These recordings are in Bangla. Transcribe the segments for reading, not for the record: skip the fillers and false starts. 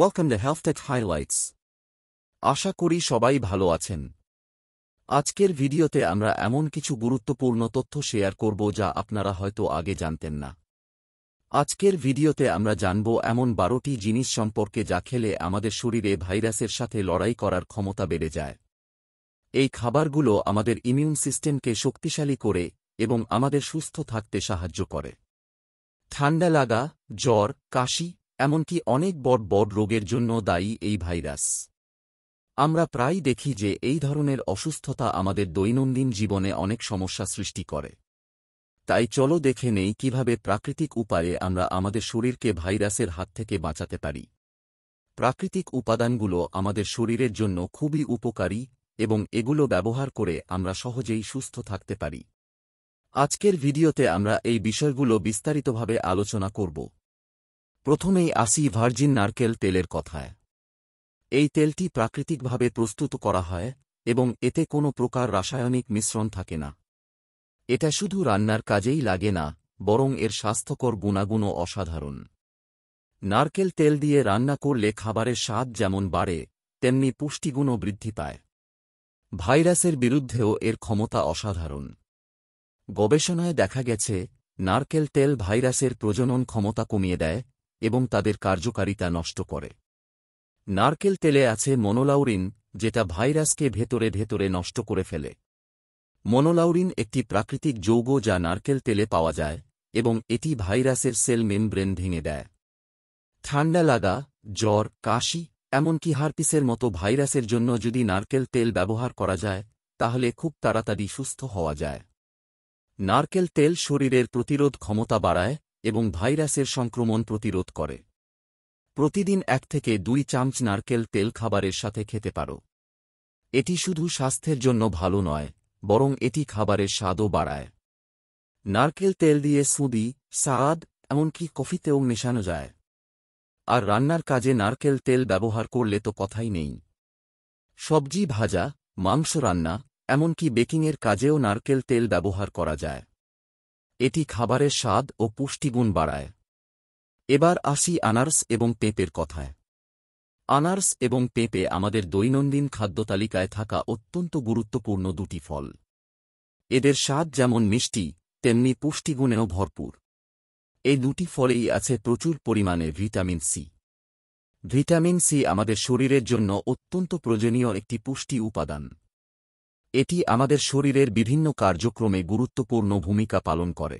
Welcome to Health Tech Highlights. আশা করি সবাই ভালো আছেন। আজকের ভিডিওতে আমরা এমন কিছু গুরুত্বপূর্ণ তথ্য শেয়ার করব যা আপনারা হয়তো আগে জানতেন না। আজকের ভিডিওতে আমরা জানব এমন 12টি জিনিস সম্পর্কে যা খেলে আমাদের শরীরে ভাইরাসের সাথে লড়াই করার ক্ষমতা বেড়ে যায়। এই খাবারগুলো আমাদের ইমিউন সিস্টেমকে শক্তিশালী করে এবং আমাদের সুস্থ থাকতে সাহায্য করে। ঠান্ডা লাগা, জ্বর, কাশি, এমনকি অনেক বড় রোগের জন্য দায়ী এই ভাইরাস। আমরা প্রায়ই দেখি যে এই ধরনের অসুস্থতা আমাদের দৈনন্দিন জীবনে অনেক সমস্যা সৃষ্টি করে। তাই চলো দেখে নেই কিভাবে প্রাকৃতিক উপায়ে আমরা আমাদের শরীরকে ভাইরাসের হাত থেকে বাঁচাতে পারি। প্রাকৃতিক উপাদানগুলো আমাদের শরীরের জন্য খুবই উপকারী এবং এগুলো ব্যবহার করে আমরা সহজেই সুস্থ থাকতে পারি। আজকের ভিডিওতে আমরা এই বিষয়গুলো বিস্তারিতভাবে আলোচনা করব। প্রথমেই আসি ভার্জিন নারকেল তেলের কথায়। এই তেলটি প্রাকৃতিকভাবে প্রস্তুত করা হয় এবং এতে কোনো প্রকার রাসায়নিক মিশ্রণ থাকে না। এটা শুধু রান্নার কাজেই লাগে না, বরং এর স্বাস্থ্যকর গুণাগুণও অসাধারণ। নারকেল তেল দিয়ে রান্না করলে খাবারের স্বাদ যেমন বাড়ে, তেমনি পুষ্টিগুণও বৃদ্ধি পায়। ভাইরাসের বিরুদ্ধেও এর ক্ষমতা অসাধারণ। গবেষণায় দেখা গেছে, নারকেল তেল ভাইরাসের প্রজনন ক্ষমতা কমিয়ে দেয় এবং তাদের কার্যকারিতা নষ্ট করে। নারকেল তেলে আছে মনোলাউরিন, যেটা ভাইরাসকে ভেতরে নষ্ট করে ফেলে। মনোলাউরিন একটি প্রাকৃতিক যৌগ যা নারকেল তেলে পাওয়া যায় এবং এটি ভাইরাসের সেল মেমব্রেন ভেঙে দেয়। ঠান্ডা লাগা, জ্বর, কাশি, এমনকি হার্পিসের মতো ভাইরাসের জন্য যদি নারকেল তেল ব্যবহার করা যায়, তাহলে খুব তাড়াতাড়ি সুস্থ হওয়া যায়। নারকেল তেল শরীরের প্রতিরোধ ক্ষমতা বাড়ায় এবং ভাইরাসের সংক্রমণ প্রতিরোধ করে। প্রতিদিন 1 থেকে 2 চামচ নারকেল তেল খাবারের সাথে খেতে পারো। এটি শুধু স্বাস্থ্যের জন্য ভালো নয়, বরং এটি খাবারের স্বাদও বাড়ায়। নারকেল তেল দিয়ে স্মুদি, সালাদ, এমনকি কফিতেও মেশানো যায়। আর রান্নার কাজে নারকেল তেল ব্যবহার করলে তো কথাই নেই। সবজি ভাজা, মাংস রান্না, এমনকি বেকিংয়ের কাজেও নারকেল তেল ব্যবহার করা যায়। এটি খাবারের স্বাদ ও পুষ্টিগুণ বাড়ায়। এবার আসি আনারস এবং পেঁপের কথায়। আনারস এবং পেঁপে আমাদের দৈনন্দিন খাদ্যতালিকায় থাকা অত্যন্ত গুরুত্বপূর্ণ দুটি ফল। এদের স্বাদ যেমন মিষ্টি, তেমনি পুষ্টিগুণেও ভরপুর। এই দুটি ফলেই আছে প্রচুর পরিমাণে ভিটামিন সি। ভিটামিন সি আমাদের শরীরের জন্য অত্যন্ত প্রয়োজনীয় একটি পুষ্টি উপাদান। এটি আমাদের শরীরের বিভিন্ন কার্যক্রমে গুরুত্বপূর্ণ ভূমিকা পালন করে।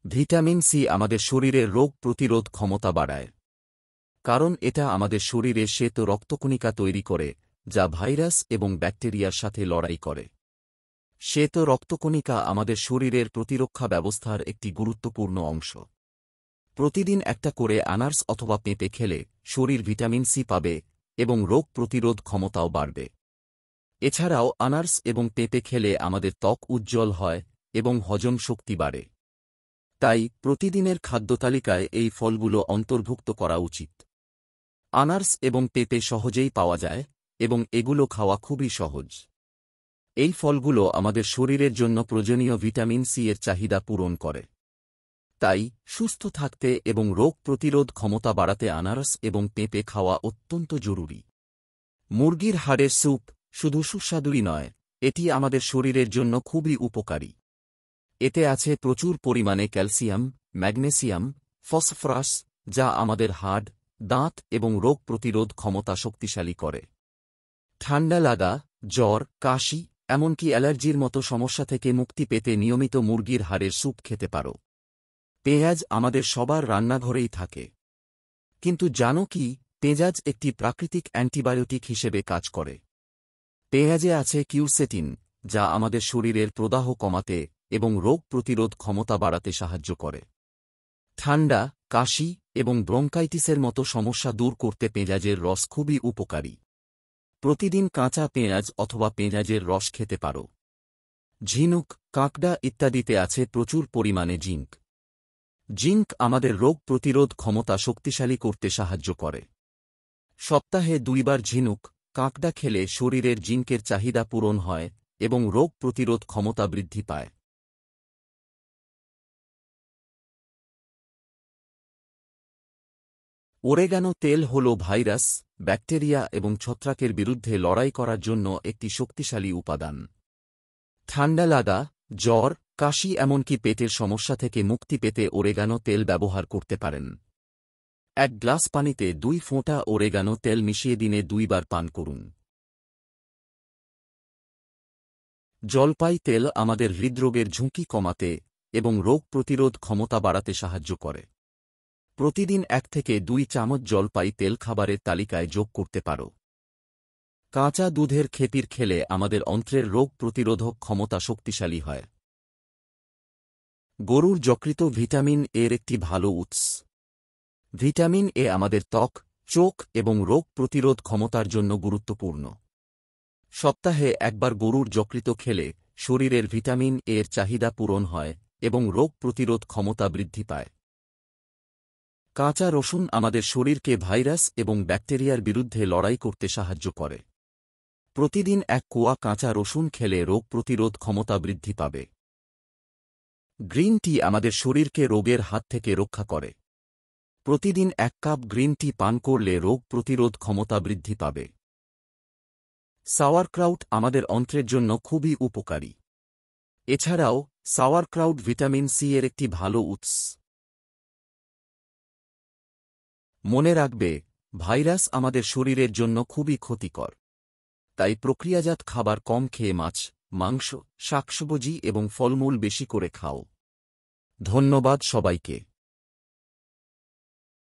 ভিটামিন সি আমাদের শরীরের রোগ প্রতিরোধ ক্ষমতা বাড়ায়। কারণ এটা আমাদের শরীরে শ্বেত রক্তকণিকা তৈরি করে, যা ভাইরাস এবং ব্যাকটেরিয়ার সাথে লড়াই করে। শ্বেত রক্তকণিকা আমাদের শরীরের প্রতিরক্ষা ব্যবস্থার একটি গুরুত্বপূর্ণ অংশ। প্রতিদিন একটা করে আনারস অথবা পেঁপে খেলে শরীর ভিটামিন সি পাবে এবং রোগ প্রতিরোধ ক্ষমতাও বাড়বে। এছাড়াও আনারস এবং পেঁপে খেলে আমাদের ত্বক উজ্জ্বল হয় এবং হজম শক্তি বাড়ে। তাই প্রতিদিনের খাদ্যতালিকায় এই ফলগুলো অন্তর্ভুক্ত করা উচিত। আনারস এবং পেঁপে সহজেই পাওয়া যায় এবং এগুলো খাওয়া খুবই সহজ। এই ফলগুলো আমাদের শরীরের জন্য প্রয়োজনীয় ভিটামিন সি এর চাহিদা পূরণ করে। তাই সুস্থ থাকতে এবং রোগ প্রতিরোধ ক্ষমতা বাড়াতে আনারস এবং পেঁপে খাওয়া অত্যন্ত জরুরি। মুরগির হাড়ের স্যুপ শুধু সুস্বাদুই নয়, এটি আমাদের শরীরের জন্য খুবই উপকারী। এতে আছে প্রচুর পরিমাণে ক্যালসিয়াম, ম্যাগনেসিয়াম, ফসফরাস, যা আমাদের হাড়, দাঁত এবং রোগ প্রতিরোধ ক্ষমতা শক্তিশালী করে। ঠান্ডা লাগা, জ্বর, কাশি, এমনকি অ্যালার্জির মতো সমস্যা থেকে মুক্তি পেতে নিয়মিত মুরগির হাড়ের স্যুপ খেতে পারো। পেঁয়াজ আমাদের সবার রান্নাঘরেই থাকে। কিন্তু জানো কি, পেঁয়াজ একটি প্রাকৃতিক অ্যান্টিবায়োটিক হিসেবে কাজ করে। পেঁয়াজে আছে কিউরসেটিন, যা আমাদের শরীরের প্রদাহ কমাতে এবং রোগ প্রতিরোধ ক্ষমতা বাড়াতে সাহায্য করে। ঠান্ডা, কাশি এবং ব্রঙ্কাইটিসের মতো সমস্যা দূর করতে পেঁয়াজের রস খুবই উপকারী। প্রতিদিন কাঁচা পেঁয়াজ অথবা পেঁয়াজের রস খেতে পারো। ঝিনুক, কাঁকড়া ইত্যাদিতে আছে প্রচুর পরিমাণে জিঙ্ক। জিঙ্ক আমাদের রোগ প্রতিরোধ ক্ষমতা শক্তিশালী করতে সাহায্য করে। সপ্তাহে 2 বার ঝিনুক, কাঁকড়া খেলে শরীরের জিঙ্কের চাহিদা পূরণ হয় এবং রোগ প্রতিরোধ ক্ষমতা বৃদ্ধি পায়। ওরেগানো তেল হল ভাইরাস, ব্যাকটেরিয়া এবং ছত্রাকের বিরুদ্ধে লড়াই করার জন্য একটি শক্তিশালী উপাদান। ঠান্ডা লাগা, জ্বর, কাশি এমনকি পেটের সমস্যা থেকে মুক্তি পেতে ওরেগানো তেল ব্যবহার করতে পারেন। 1 গ্লাস পানিতে 2 ফোঁটা ওরেগানো তেল মিশিয়ে দিনে 2 বার পান করুন। জলপাই তেল আমাদের হৃদরোগের ঝুঁকি কমাতে এবং রোগ প্রতিরোধ ক্ষমতা বাড়াতে সাহায্য করে। প্রতিদিন 1 থেকে 2 চামচ জলপাই তেল খাবারের তালিকায় যোগ করতে পারো। কাঁচা দুধের খেতির খেলে আমাদের অন্ত্রের রোগ প্রতিরোধক ক্ষমতা শক্তিশালী হয়। গরুর যকৃৎ ভিটামিন এর একটি ভালো উৎস। ভিটামিন এ আমাদের ত্বক, চোখ এবং রোগ প্রতিরোধ ক্ষমতার জন্য গুরুত্বপূর্ণ। সপ্তাহে একবার গরুর যকৃৎ খেলে শরীরের ভিটামিন এর চাহিদা পূরণ হয় এবং রোগ প্রতিরোধ ক্ষমতা বৃদ্ধি পায়। কাঁচা রসুন আমাদের শরীরকে ভাইরাস এবং ব্যাকটেরিয়ার বিরুদ্ধে লড়াই করতে সাহায্য করে। প্রতিদিন 1 কোয়া কাঁচা রসুন খেলে রোগ প্রতিরোধ ক্ষমতা বৃদ্ধি পাবে। গ্রিন টি আমাদের শরীরকে রোগের হাত থেকে রক্ষা করে। প্রতিদিন 1 কাপ গ্রিন টি পান করলে রোগ প্রতিরোধ ক্ষমতা বৃদ্ধি পাবে। সাওয়ারক্রাউট আমাদের অন্ত্রের জন্য খুবই উপকারী। এছাড়াও সাওয়ারক্রাউট ভিটামিন সি এর একটি ভালো উৎস। মনে রাখবে, ভাইরাস আমাদের শরীরের জন্য খুবই ক্ষতিকর। তাই প্রক্রিয়াজাত খাবার কম খেয়ে মাছ, মাংস, শাকসবজি এবং ফলমূল বেশি করে খাও। ধন্যবাদ সবাইকে।